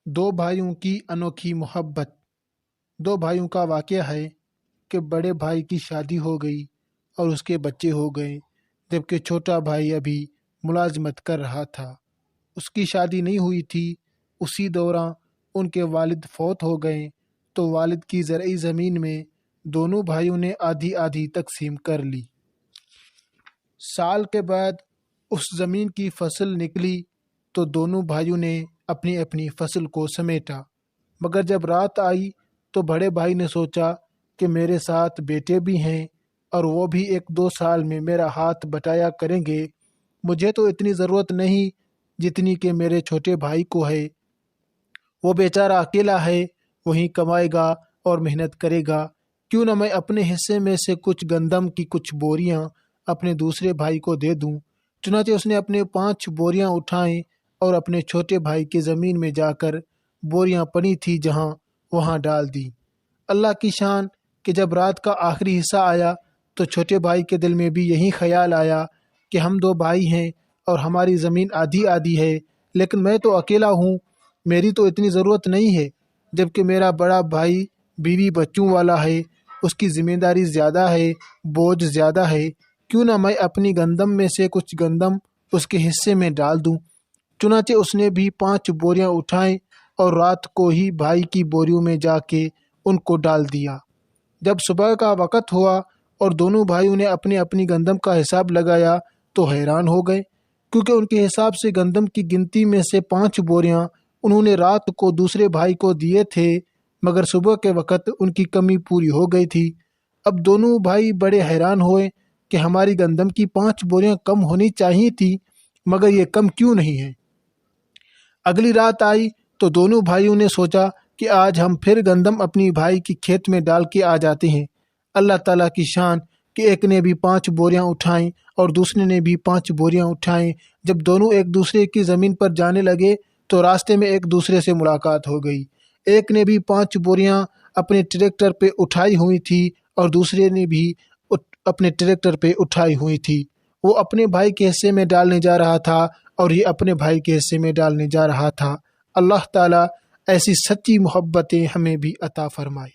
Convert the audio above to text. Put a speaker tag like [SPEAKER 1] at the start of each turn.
[SPEAKER 1] دو بھائیوں کی انوکھی محبت۔ دو بھائیوں کا واقعہ ہے کہ بڑے بھائی کی شادی ہو گئی اور اس کے بچے ہو گئے، جبکہ چھوٹا بھائی ابھی ملازمت کر رہا تھا۔ اس کی شادی نہیں ہوئی تھی، اسی دوران ان کے والد فوت ہو گئے تو والد کی زرعی زمین میں دونوں بھائیوں نے آدھی آدھی تقسیم کر لی۔ سال کے بعد اس زمین کی فصل نکلی تو دونوں بھائیوں نے اپنی اپنی فصل کو سمیٹا، مگر جب رات آئی تو بڑے بھائی نے سوچا کہ میرے ساتھ بیٹے بھی ہیں اور وہ بھی 1-2 سال میں میرا ہاتھ بٹایا کریں گے، مجھے تو اتنی ضرورت نہیں جتنی کہ میرے چھوٹے بھائی کو ہے۔ وہ بیچارہ اکیلا ہے، وہی کمائے گا اور محنت کرے گا، کیوں نہ میں اپنے حصے میں سے کچھ گندم کی کچھ بوریاں اپنے دوسرے بھائی کو دے دوں۔ چنانچہ اس نے اپنے 5 بوریاں اٹھائیں اور اپنے چھوٹے بھائی کی زمین میں جا کر بوریاں پڑی تھی جہاں وہاں ڈال دی۔ اللہ کی شان کہ جب رات کا آخری حصہ آیا تو چھوٹے بھائی کے دل میں بھی یہی خیال آیا کہ ہم 2 بھائی ہیں اور ہماری زمین آدھی آدھی ہے، لیکن میں تو اکیلا ہوں، میری تو اتنی ضرورت نہیں ہے، جبکہ میرا بڑا بھائی بیوی بچوں والا ہے، اس کی ذمہ داری زیادہ ہے، بوجھ زیادہ ہے، کیوں نہ میں اپنی گندم میں سے کچھ گندم اس کے حصے میں ڈال دوں۔ چنانچہ اس نے بھی 5 بوریاں اٹھائیں اور رات کو ہی بھائی کی بوریوں میں جا کے ان کو ڈال دیا۔ جب صبح کا وقت ہوا اور دونوں بھائیوں نے اپنی اپنی گندم کا حساب لگایا تو حیران ہو گئے، کیونکہ ان کے حساب سے گندم کی گنتی میں سے 5 بوریاں انہوں نے رات کو دوسرے بھائی کو دیے تھے، مگر صبح کے وقت ان کی کمی پوری ہو گئی تھی۔ اب دونوں بھائی بڑے حیران ہوئے کہ ہماری گندم کی 5 بوریاں کم ہونی چاہیے تھی، مگر یہ کم کیوں نہیں ہے۔ اگلی رات آئی تو دونوں بھائیوں نے سوچا کہ آج ہم پھر گندم اپنی بھائی کی کھیت میں ڈال کے آ جاتے ہیں۔ اللہ تعالیٰ کی شان کہ ایک نے بھی 5 بوریاں اٹھائیں اور دوسرے نے بھی 5 بوریاں اٹھائیں۔ جب دونوں ایک دوسرے کی زمین پر جانے لگے تو راستے میں ایک دوسرے سے ملاقات ہو گئی۔ ایک نے بھی 5 بوریاں اپنے ٹریکٹر پہ اٹھائی ہوئی تھی اور دوسرے نے بھی اپنے ٹریکٹر پہ اٹھائی ہوئی تھی۔ وہ اپنے بھائی کے حصے میں ڈالنے جا رہا تھا اور یہ اپنے بھائی کے حصے میں ڈالنے جا رہا تھا۔ اللہ تعالیٰ ایسی سچی محبتیں ہمیں بھی عطا فرمائے۔